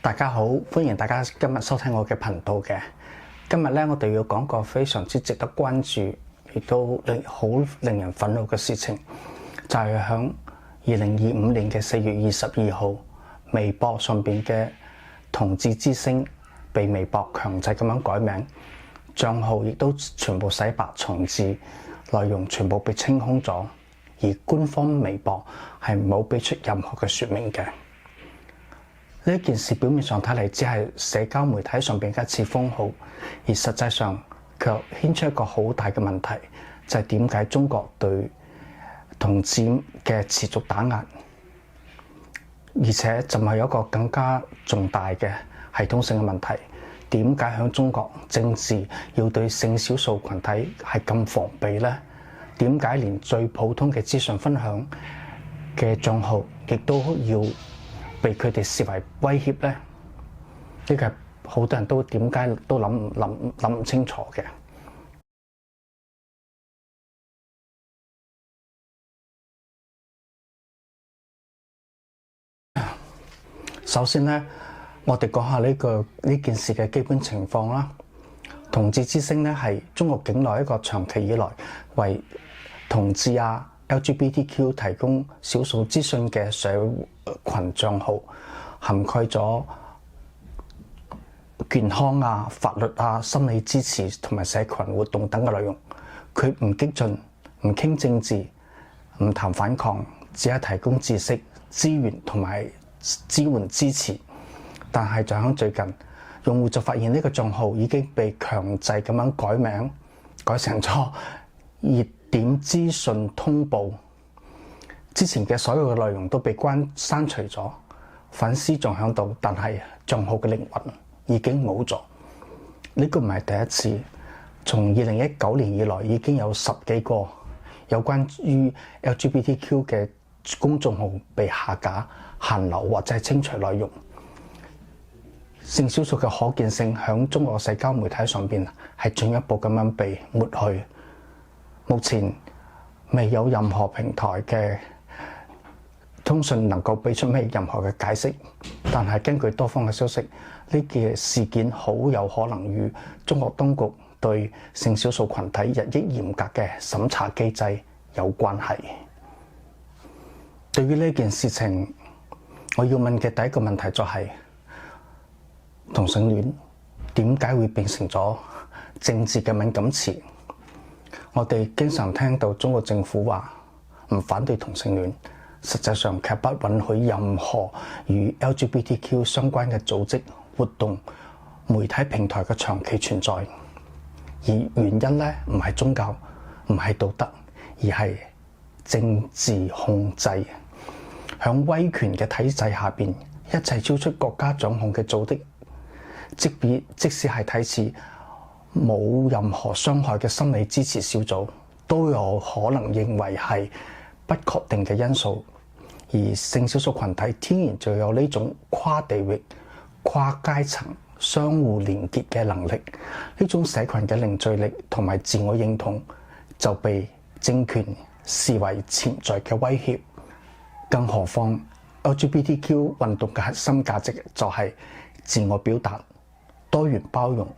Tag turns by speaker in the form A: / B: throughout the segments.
A: 大家好，歡迎大家今日收聽我嘅頻道嘅。今日咧，我哋要講個非常之值得關注，亦都好令人憤怒嘅事情，就係響2025年嘅4月22號，微博上邊嘅同志之聲被微博強制咁樣改名，賬號亦都全部洗白重置，內容全部被清空咗，而官方微博係冇俾出任何嘅說明嘅。呢件事表面上睇嚟只係社交媒體上邊嘅一次封號，而實際上卻牽出一個好大嘅問題，就係點解中國對同志嘅持續打壓，而且就係有一個更加重大嘅系統性嘅問題，點解喺中國政治要對性少數群體係咁防備呢？點解連最普通嘅資訊分享嘅賬號亦都要被佢哋視為威脅呢？呢個係好多人都點解都諗唔清楚嘅。首先咧，我哋講下呢件事嘅基本情況啦。同志之聲咧係中國境內一個長期以來為同志LGBTQ 提供少數資訊嘅社群賬號，涵蓋咗健康法律心理支持同埋社群活動等嘅內容。佢唔激進，唔傾政治，唔談反抗，只係提供知識、資源同埋支援支持。但係就喺最近，用戶就發現呢個賬號已經被強制咁樣改名，改成咗熱點資訊通報。之前嘅所有嘅內容都被刪除咗，粉絲仲喺度，但係賬號嘅靈魂已經冇咗。呢個唔係第一次，從2019年以來已經有10幾個有關於 LGBTQ 嘅公眾號被下架、限流或者係清除內容。性少數嘅可見性喺中國社交媒體上邊係進一步咁樣被抹去。目前未有任何平台嘅通訊能夠俾出咩任何嘅解釋，但係根據多方嘅消息，呢件事件好有可能與中國當局對性少數群體日益嚴格嘅審查機制有關係。對於呢件事情，我要問嘅第一個問題就係，同性戀點解會變成咗政治嘅敏感詞？我哋經常聽到中國政府話唔反對同性戀，實際上卻不允許任何與 LGBTQ 相關嘅組織活動、媒體平台嘅長期存在。而原因咧，唔係宗教，唔係道德，而係政治控制。響威權嘅體制下邊，一切超出國家掌控嘅組織，即使係睇似冇任何傷害嘅心理支持小組，都有可能認為係不確定嘅因素。而性少數群體天然就有呢種跨地域、跨階層、相互連結嘅能力，呢種社群嘅凝聚力同埋自我認同就被政權視為潛在嘅威脅。更何況 LGBTQ 運動嘅核心價值就係自我表達、多元包容、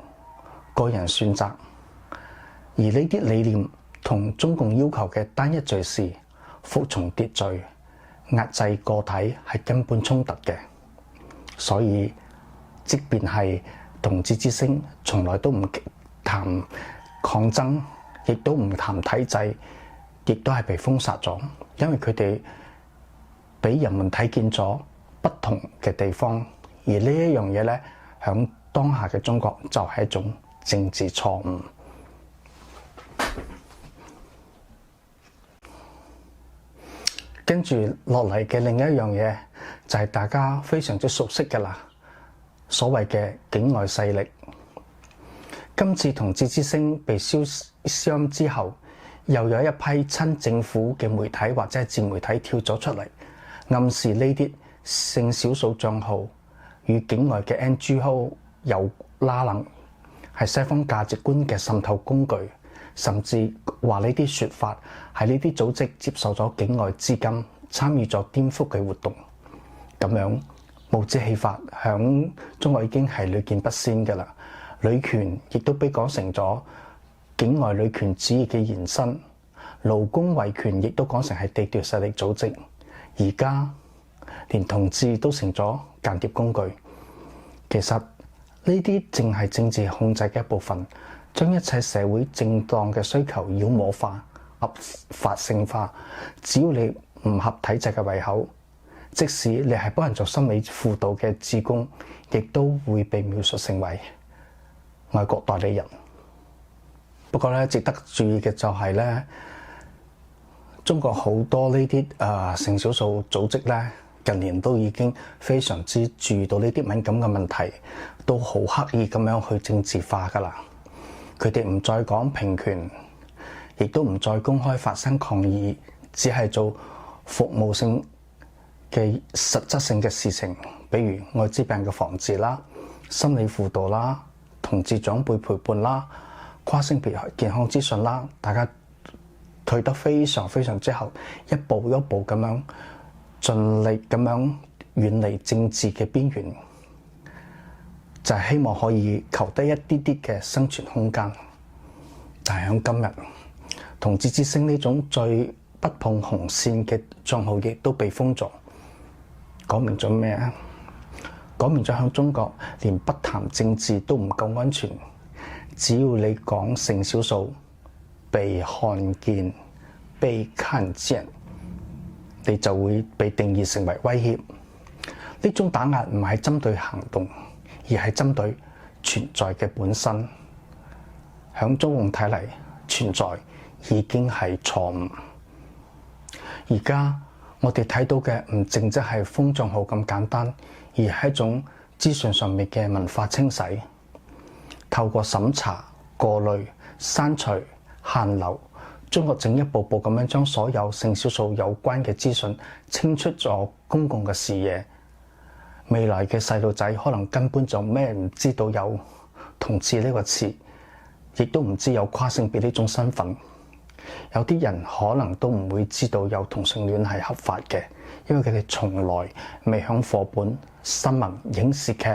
A: 個人選擇，而呢啲理念同中共要求嘅單一敘事、服從秩序、壓制個體係根本衝突嘅。所以即便係同志之聲從來都唔談抗爭，亦都唔談體制，亦都係被封殺咗，因為佢哋俾人們睇見咗不同嘅地方。而呢一樣嘢咧，響當下嘅中國就係一種政治錯誤。跟住落嚟嘅另一樣嘢就係大家非常之熟悉嘅啦，所謂嘅境外勢力。今次同志之聲被消音之後，又有一批親政府嘅媒體或者係自媒體跳咗出嚟，暗示呢啲性少數帳號與境外嘅 NGO 有拉楞，係西方價值觀嘅滲透工具，甚至話呢啲說法係呢啲組織接受咗境外資金，參與咗顛覆嘅活動。咁樣無紙棄法響中國已經係屢見不鮮㗎啦。女權亦都被講成咗境外女權主義嘅延伸，勞工維權亦都講成係地條勢力組織。而家連同志都成咗間諜工具。其實呢啲淨係政治控制嘅一部分，將一切社會正當嘅需求妖魔化、合法性化。只要你唔合體制嘅胃口，即使你係幫人做心理輔導嘅志工，亦都會被描述成為外國代理人。不過咧，值得注意嘅就係咧，中國好多呢啲性少數組織咧，近年都已經非常之注意到呢啲敏感嘅問題，都好刻意咁樣去政治化㗎啦。佢哋唔再講平權，亦都唔再公開發聲抗議，只係做服務性嘅實質性嘅事情，比如愛滋病嘅防治啦、心理輔導啦、同志長輩陪伴啦、跨性別健康資訊啦，大家退得非常非常之後，一步一步咁樣盡力咁樣遠離政治嘅邊緣，就係希望可以求得一啲啲嘅生存空間。但係喺今日，同志之聲呢種最不碰紅線嘅帳號亦都被封咗，講明咗咩啊？講明咗喺中國連不談政治都唔夠安全，只要你講性少數被看見、被看見，你就會被定義成為威脅。呢種打壓唔係針對行動，而係針對存在嘅本身。喺中共睇嚟，存在已經係錯誤。而家我哋睇到嘅唔淨只係封帳號咁簡單，而係一種資訊上面嘅文化清洗，透過審查、過濾、刪除、限流，中國正一步步咁樣將所有性少數有關嘅資訊清出咗公共嘅視野。未來嘅細路仔可能根本就咩唔知道有同志呢個詞，亦都唔知有跨性別呢種身份。有啲人可能都唔會知道有同性戀係合法嘅，因為佢哋從來未響課本、新聞、影視劇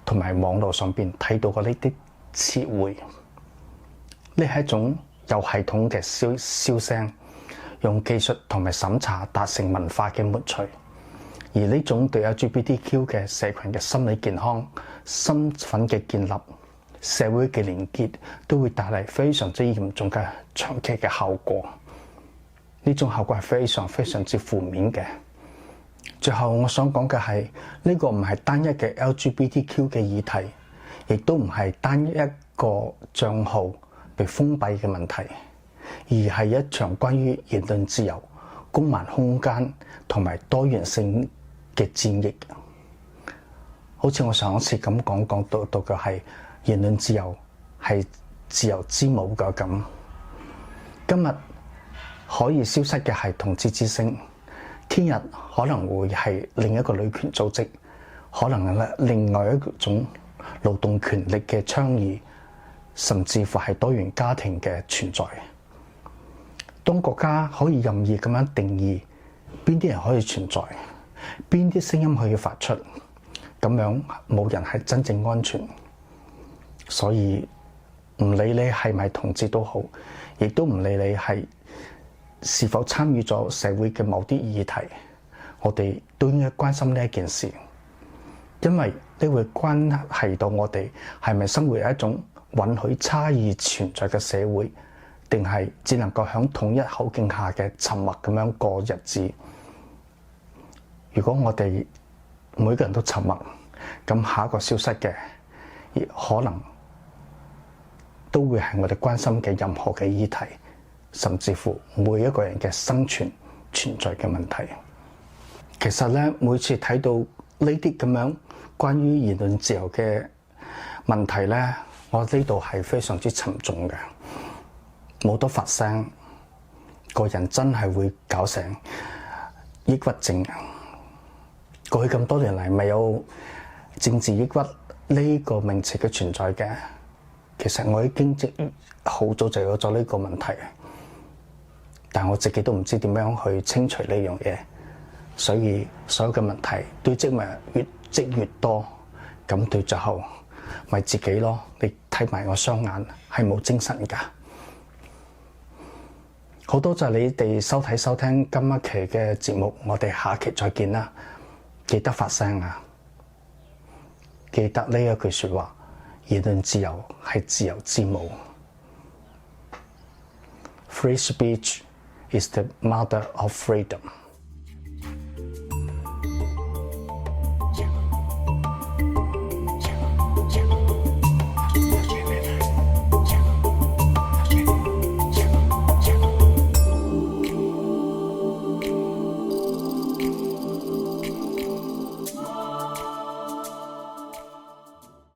A: 同埋網絡上邊睇到過呢啲詞彙。呢係一種有系統嘅銷聲，用技術同埋審查達成文化嘅抹除。而呢種對 LGBTQ 嘅社群嘅心理健康、身份嘅建立、社會嘅連結，都會帶嚟非常之嚴重嘅長期嘅後果。呢種後果係非常非常之負面嘅。最後我想講嘅係，呢個唔係單一嘅 LGBTQ 嘅議題，亦都唔係單一個帳號被封閉嘅問題，而係一場關於言論自由、公民空間同埋多元性嘅戰役。好似我上一次咁講到嘅係言論自由係自由之母嘅咁。今日可以消失嘅係同志之聲，聽日可能會係另一個女權組織，可能係另外一種勞動權力嘅倡議，甚至乎係多元家庭嘅存在。當國家可以任意咁樣定義邊啲人可以存在，邊啲聲音可以發出，咁樣冇人係真正安全。所以唔理你係咪同志都好，亦都唔理你係是否參與咗社會嘅某啲議題，我哋都應該關心呢一件事，因為呢會關係到我哋係咪生活喺一種允許差異存在嘅社會，定係只能夠喺統一口徑下嘅沉默咁樣過日子。如果我哋每個人都沉默，咁下一個消失嘅，可能都會係我哋關心嘅任何嘅議題，甚至乎每一個人嘅生存存在嘅問題。其實咧，每次睇到呢啲咁樣關於言論自由嘅問題咧，我呢度係非常之沉重嘅，冇得發聲，個人真係會搞成抑鬱症。過去咁多年嚟，未有政治抑鬱呢個名詞嘅存在嘅。其實我已經好早就有咗呢個問題，但我自己都唔知點樣去清除呢樣嘢，所以所有嘅問題堆積埋越積越多，咁到最後咪自己咯。你睇埋我雙眼係冇精神㗎。好多謝你哋收聽今一期嘅節目，我哋下期再見啦！記得發聲啊！記得呢一句説話：言論自由係自由之母。Free speech is the mother of freedom.